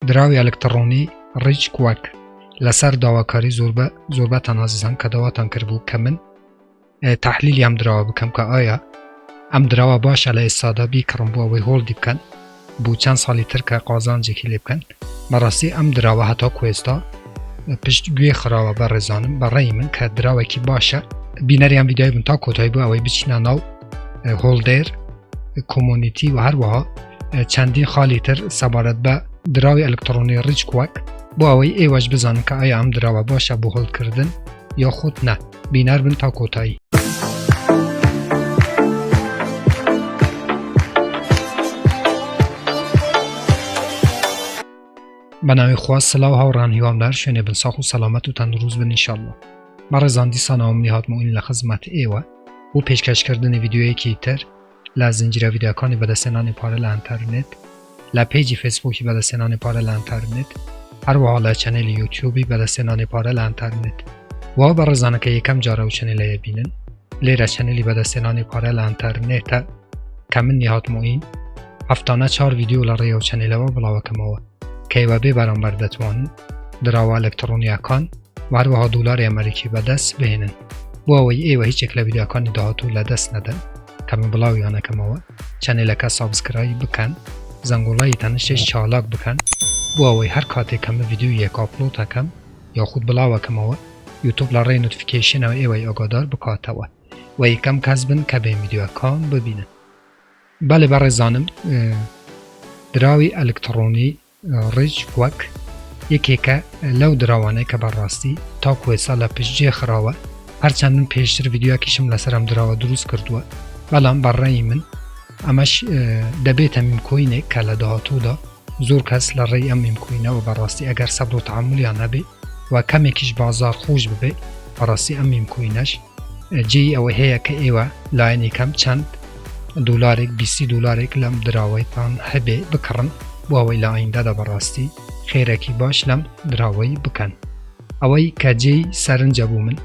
دراوی الکترونی ریچ کوک لسر داواکاری زوربه تنازیزان که دواتان کربو که من تحلیلی ام دراوا بکم که آیا ام دراوا باشه لایستادا بی کرم بو اوی هول دی بکن بو چند سالی تر که قازان جکی لی بکن براستی ام دراوا حتا کویستا پشت گوی خراوا برزانم برای من که دراوا کی باشه بینری ام ویدیوی بون تا کوتای بو اوی بچینا ناو هولدر کمونیتی و هر وها چندین خالی تر سبارت به دراوی الکترونی ریچ کوک بو اوی ایواج بزانم که آیا ام دراوا باشه بو هول کردن یا خود نه بینر بون تا کوتایی بناوی خواه سلاو هاوران هیوام در شونه بن ساخو سلامت و تندروز بن انشالله مرزان دیسان آم نهات مؤین لخزمت ایوه و پیشکش کردن ویدیوی که تر لزنجیر ویدیوکانی بده سنان پاره لانترنت لپیجی فیسبوکی بده سنان پاره لانترنت هر و حالا چنل یوتیوبی بده سنان پاره لانترنت و برزانه که یکم جاره و چنل بینن لیره چنلی بده سنان پاره لانترنت کمن نهات مؤین هفتانه 4 ویدیو لره و چنل و بلاوه کموه که و بی برانبر دتوان دراوا الکترونی اکان و هر وها دولار امریکی به دست بهینن بو اوی ای و هیچ اکلا ویدیو اکانی دهاتو لدست ندن کمی بلاوی آنه کماوه چنل که سابسکرایب بکن زنگولای تنشش چالاک بکن بو اوی هر کاتی کمی ویدیو یک اپلود کم یا خود بلاوه کماوه یوتیوب لاره نوتیفیکیشن و ای و اگادار بکاتوه و یکم کسبن که به ویدیو اکان ببینن بله برزانم دراوی الکترونی ریچ کوک یکی که لو دراوانه که بر راستی تا کوی سالا پیش جه خراوه هرچندن پیشتر ویدیو کشم لسرم دراوا دروست کردوه بلام بر رای من امش دبیت ممکنه که لدهاتو دا زور کس لرای ام ممکنه و بر راستی اگر صبر و تعاملی نبی و کمی کش بازار خوش ببی بر راستی ام ممکنهش جی او هیا که ایوه لاینی کم چند دولارک 20 دولارک لم دراوی تان هبی بکرن بو اوی لاینده دا براستی خیرکی باش لم دراوی بکن اوی که جی سرنجا بو من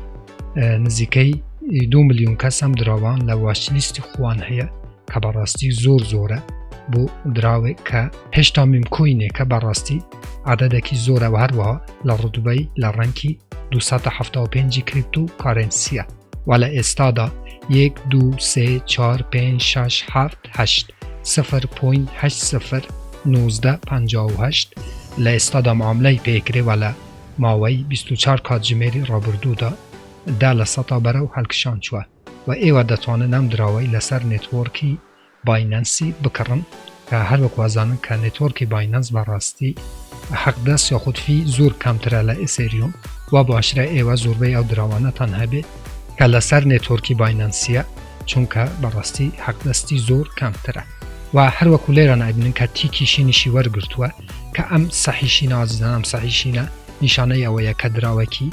نزیکی 2 میلیون کس هم دراوان لواش لیستی خوان هیا که براستی زوره بو دراوی که هشتا ممکنه که براستی عددکی زوره و هر وها لردوبی لرنکی 275 کریپتو کارنسیه ولی استادا 1 2 3 4 5 6 7 8 0.80 1958 لاستادا معامله پیکری ولی ماوی 24 کات جمیری رابردو دا دل سطا برو حلکشان چوه و ایوه دتوانه نم دراوی لسر نیتورکی بایننسی بکرن که هر وقت وزانن که نیتورکی بایننس براستی حق دست یا خود فی زور کمتره لاسریوم و باشره ایوه زوربه او دراوانه تنها بی که لسر نیتورکی بایننسیه چون که براستی حق دستی زور کمتره و هر وقت لیران ایبینن که تیکیشی نشی ورگرتوه که ام صحیشینه عزیزان ام صحیشینه نشانه اوه که دراوکی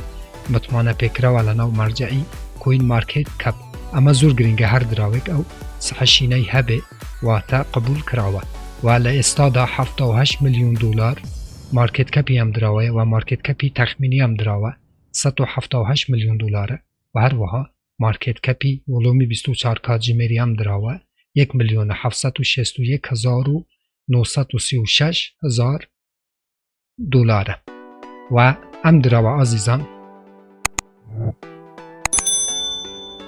مطمئنه پیکره ولی نو مرجعی کوین مارکت کپ اما زور گرینگه هر دراوک او صحیشینه هبه و تا قبول کراوه ولی استادا 78 میلیون دلار مارکت کپی هم دراوه و مارکت کپی تخمینی هم دراوه 178 میلیون دلاره و هر وها مارکت کپی ولومی 24 کات جمیری هم دراوه 1,761,936 دلاره و ام دراوه عزیزان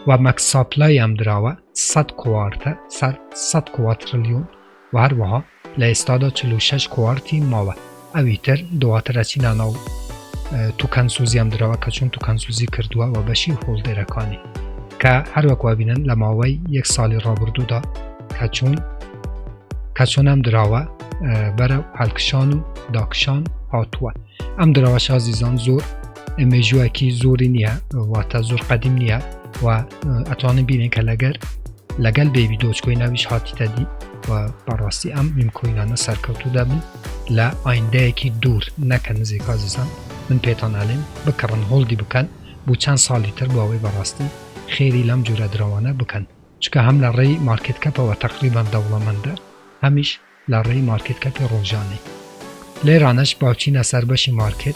و مکس ساپلای ام دراوه 100 کوارتریلیون و هر وها لاستادا 46 کوارتی ماوه اویتر دواتر چینا نو توکنسوزی ام دراوه که چون توکنسوزی کردوه و بشی هولدرکانی که هر وقت بینن لماوی یک سالی رابردو دا کچون هم دراوه برای حلکشان و داکشان هاتوه ام دراوش عزیزان زور امیجوه کی زوری نیه و تا زور قدیم نیه و اتوانه بینن که لگل بیبی دوچکوی نویش هاتی تدی و براستی ام ممکنانه سرکوتو دابن لا آینده کی دور نکن نزیک عزیزان من پیتان علم بکرن هولدی بکن بو چند سالی تر باوی براستی خیلی لم جوره دروانه بکن چکه هم لرای مارکت کپ و تقریبا دولمنده همیش لرای مارکت کپ روزانه لیرانش باچین اثر بشی مارکت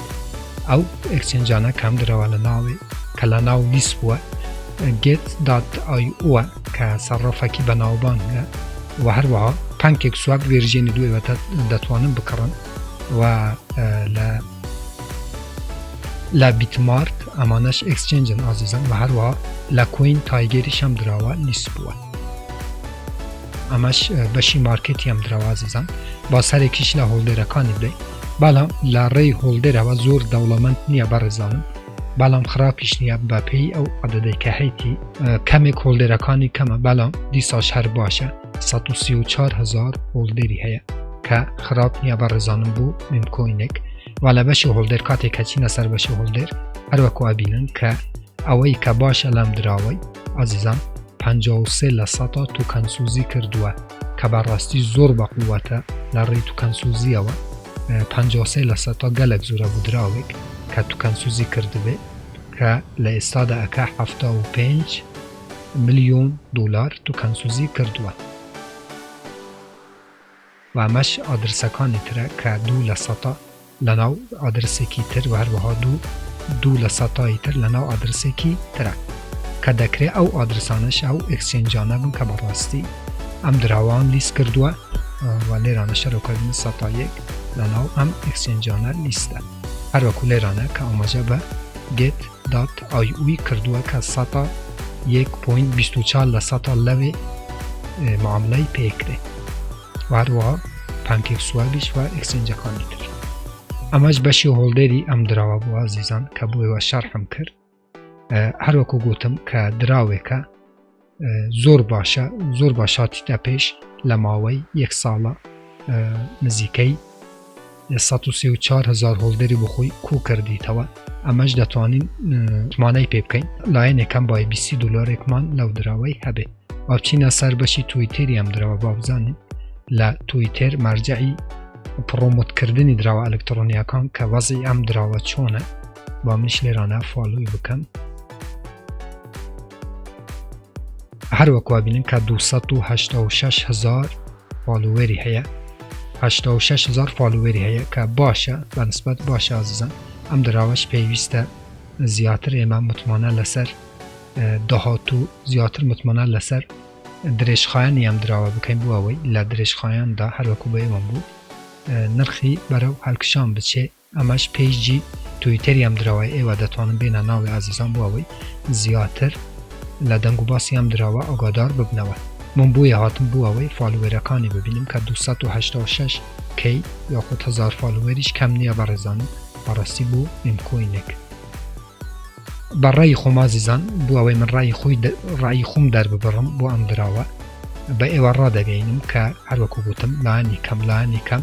او اکسچنجانه کم دروانه ناوی کلا ناو لیس بوه get.io که صرافه کی بناوبان و هر وها پانکیک سواپ ویرژینی دوی و دتوانن بکرن و ل بیتمارت امانش اکسچنجن عزیزان و هر وها لکوین تایگریش هم دراوه لیست بوه امش بشی مارکتی هم دراوه عزیزان با سر کش لهولدر کانی بده بلام لری هولدر و زور دولمند نیا برزانم بلام خرابیش نیا بپی او عدده که هیتی کمی هولدر کانی کمه بلام دیسا شهر باشه 134,000 هولدری هیا که خراب نیا برزانم بو ممکنک ولی بشی هولدر کاتی کچی نسر بشی هولدر هر وکو ابینن که اوی که باشه لم دراوی عزیزان 53% تو کنسوزی کردوه که براستی زور با قوته لری تو کنسوزی اوه 53% گلک زوره بودراوی که تو کنسوزی کرده به که لإستاد اکه 75 میلیون دلار تو کنسوزی کردوه و همش آدرسکانی تره که 2% لناو آدرسکی تر و هر وها 2% تر لناو آدرسکی تره که دکره او آدرسانش او اکسچنجانه بن که براستی ام دراوان لیست کردوه و لیرانه شروع کردن سطا یک لناو ام اکسچنجانه لیسته هر وکو لیرانه که آماجه به get.io کردوه که سطا 1.24 سطا لوی معامله پیکره و هر وها پانکیک سوابیش و اکسچنج کانی تر اماش بشی هولدری ام دراوه بو عزیزان که بوی و شرحم کرد هر وکو گوتم که دراوه که زور باشاتی تا پیش لماوی یک ساله نزیکی 134,000 هولدری بخوی کو کردی توا اماش دتوانین مانای پی بکین لاین کم بای 20 دلار اکمان لو دراوی هبه و چین سر بشی تویتری هم دراوه بابزانیم ل تویتر مرجعی پروموت کردنی دراوه الکترونیا کان که وضعی ام دراوه چونه با منش لیرانه فالوی بکن هر وکو بینیم که 286,000 فالووری هیا 86,000 فالووری هیا که باشه بنسبت باشه عزیزان ام دراوش پیوسته زیاتر اما مطمئنه لسر دهاتو زیاتر مطمئنه لسر درش خایانی هم دراوه بکن بو اوی لدرش خایان دا هر وکو با ایمان بود نرخی برای هلکشان بچه اماش پیجی تویتری هم دراوه ایوه دتوانم بین ناوی عزیزان بو اوی زیاتر لدنگو باسی هم دراوه آگادار ببنوه من بوی هاتم بو اوی فالوورکانی ببینیم که 286 کی یا خود 1000 فالووریش کم نیا برزانم براستی بو ممکنک بر رای خوم عزیزان بو اوی من رای خوم در ببرم بو ام دراوه با ایوه را دگینم که هر وکو بوتم لانی کم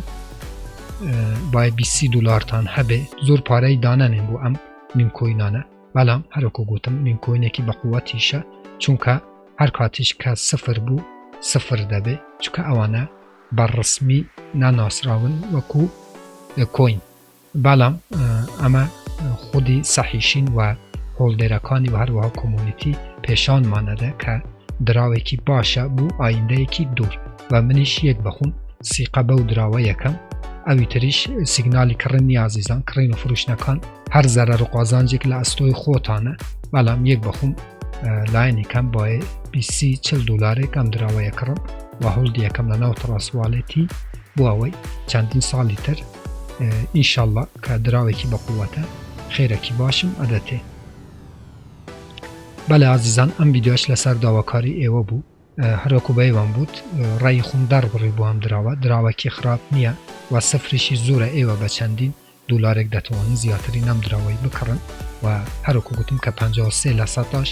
بای 20 دلار تان هبه زور پاره داننیم بو ام ممکنانه بلام هر وکو گوتم ممکنه که بقوتیشه چونکه هر کاتیش که صفر بو صفر دبه چونکه اوانه بر رسمی نناسراون وکو کوین بلام اما خودی صحیشین و هولدرکانی و هر وها کمونیتی پیشان مانده که دراوه کی باشه بو آینده کی دور و منیش یک بخون سیقه و دراوه یکم اوی تریش سیگنالی کرنی عزیزان کرین و فروش نکن هر ضرر و قازانجک لأستوی خوتانه بلام یک بخون لاینی کم بای 20-40 دلاره کم دراوه یکرم و هولد یکم لناو تراسوالتی بو اوی چندین سالی تر انشالله که دراوه کی بقوته خیره کی باشم عدته بله عزیزان ام ویدیوش لسر داواکاری ایوه بو هر وکو بایوان بود رای خون در بری بو هم دراوه کی خراب نیه و صفرشی زوره ایوه بچندین دلارک دتوانین زیاتری نم دراوی بکرن و هر وکو گوتم که 53%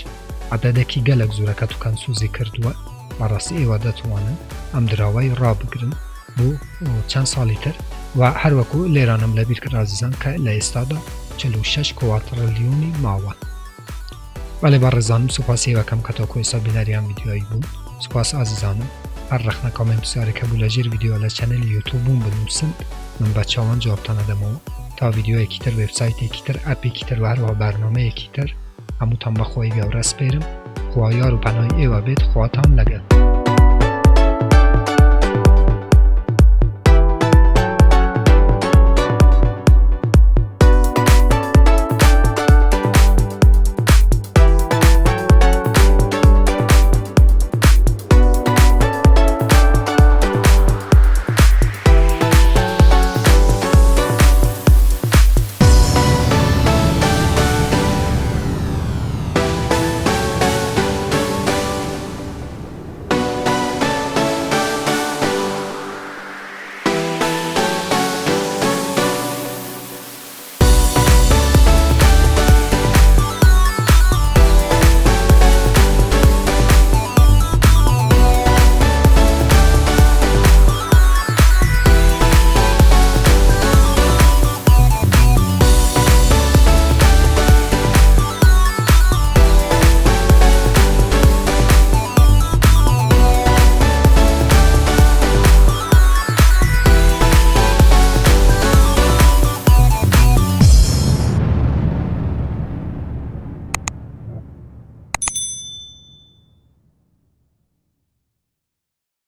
عدده کی گلک زوره که تو کنسوزی کردوه براسی ایوه دتوانین ام دراوی را بگرن بو چند سالی تر و هر وکو لیرانم لبیر کرد عزیزان که لایستادا 46 کواتریلیونی ماوه ولی برزانم سپاسی و کم کتاکو حسابی نریم ویدیوهایی بود سپاس عزیزانم هر رخنه کامنت سیاره که بولاجیر ویدیو علی چنل یوتیوبون بنویسن من بچه هاوان جواب تاندم تا ویدیو اکیتر ویبسایت اکیتر اپ اکیتر و هر و برنامه اکیتر همو تان بخواهی بیاورس بیرم خواهیار و پناهی ایوه بید خواهتان لگل